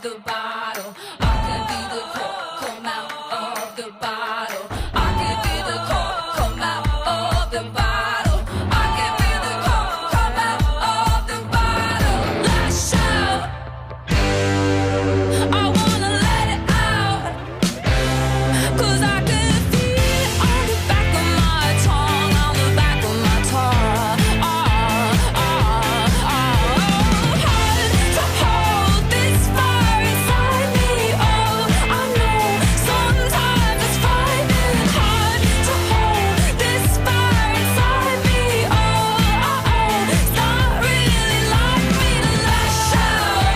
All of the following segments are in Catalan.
the bottle. I could be the cork, come out of the bottle. I could be the cork, come out of the bottle. I could be the cork, come out of the bottle. Lash out. I wanna let it out, 'cause I can feel it on the back of my tongue, on the back of my tongue. Hard to hold this fire inside me. Oh, I know sometimes it's frightening. Hard to hold this fire inside me. Oh, it's not really like me to lash out.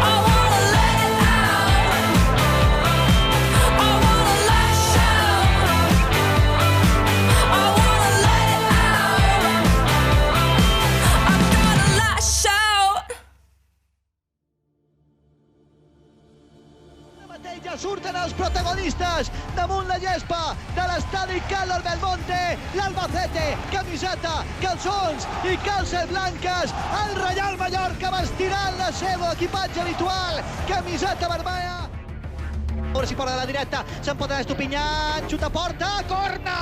I wanna let it out. I wanna lash out. I wanna let it out. I gotta lash out. Ara mateix ja surten els protagonistes damunt la gespa de l'estadi Carlos Belmonte. L'Albacete, camiseta, calçons i calces blanques. El Reial Mallorca vestirà el seu equipatge habitual, camiseta vermella. Ora si fora de la directa, se'n pot anar Estupinyán, xuta a porta, corna!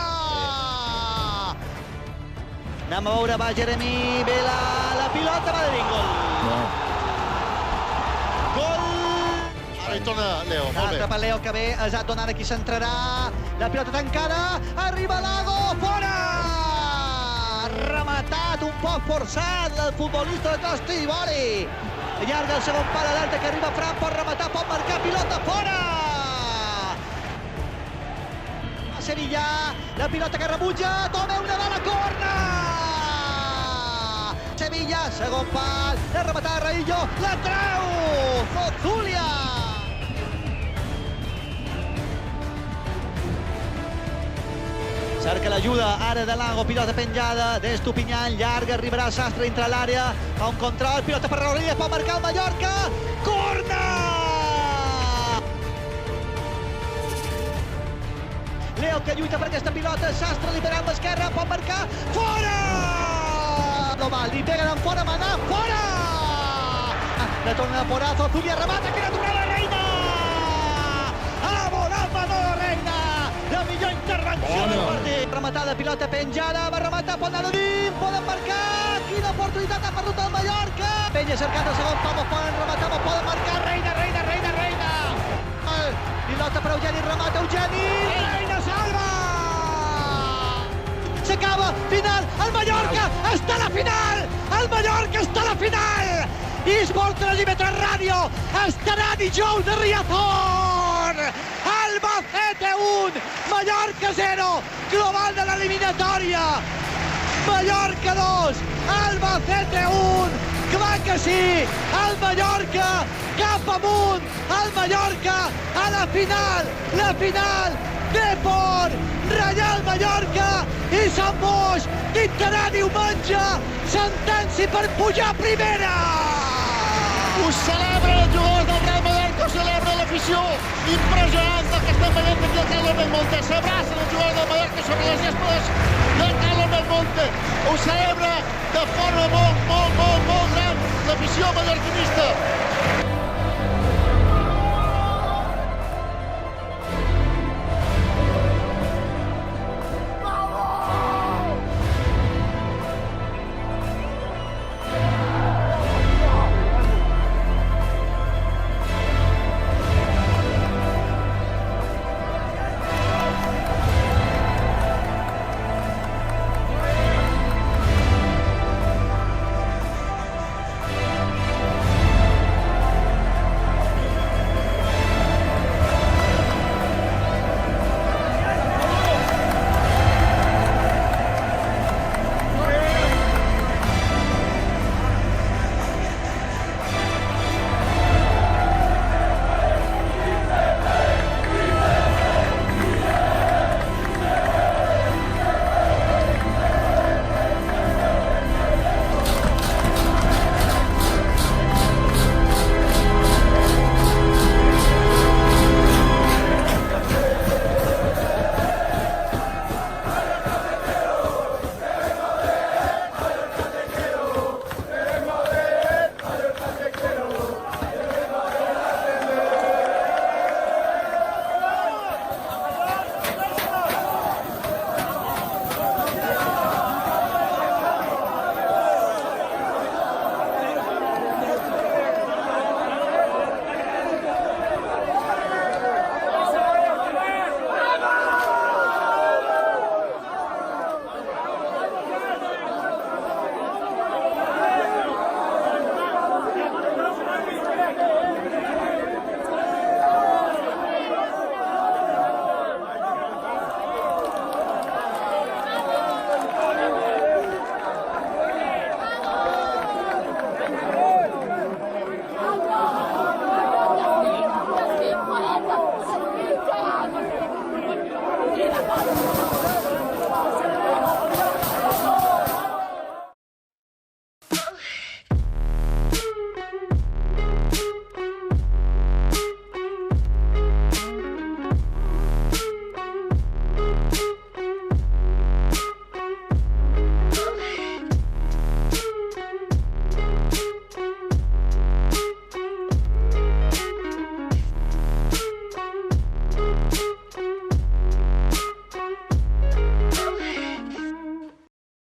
Anem a veure, va Jeremy, ve la pilota, va de gol. Gol! Ara hi torna Leo, molt Altre bé. per Leo que ve, és Donant aquí centrarà, la pilota tancada, arriba Lago, fora! Rematat un poc forçat el futbolista de Costa d'Ivori. Allarga el segon pal a l'altre que arriba Fran, pot rematar, pot marcar, pilota fora! Sevilla, la pilota que rebutja, toma una bala, corna! Sevilla, segon pal, la rematada Raillo, la treu! Zozulia! Cerca l'ajuda ara de Lago, pilota penjada d'Estupinyán, llarga, arribarà Sastre, entra a l'àrea, fa un control, pilota per Rodríguez, pot marcar el Mallorca, corna! Leo que lluita per aquesta pilota, Sastre liberant amb l'esquerra, pot marcar, fora! No val, li peguen en fora, Maná, fora! La torna de Porazo, Zulia remata, que la torna la Reina! Ha volat Manolo Reina! La millor intervenció del partit! Rematada, pilota penjada, va rematar, pot anar Odín, poden marcar! Quina oportunitat ha perdut el Mallorca! Penya cercant el segon pal, poden rematar, poden marcar, Reina! Pilota per Eugeni, remata Eugeni, Reina salva! S'acaba, final, el Mallorca està a la final! El Mallorca està a la final! I Sport Televisiva Ràdio estarà dijous de Riazor! Albacete 1, Mallorca 0, global de l'eliminatòria! Mallorca 2, Albacete 1, clar que sí! El Mallorca cap amunt! El Mallorca a la final Depor, Reial Mallorca i Sant Boix dictarà diumenge sentència per pujar a primera! Ho celebra els jugadors del Real Mallorca, ho celebra l'afició. Impressionant el que estem veient aquí al Carlos Belmonte. S'abracen els jugadors del Mallorca sobre les gestes del Carlos Belmonte. Ho celebra de forma molt gran l'afició mallorquinista.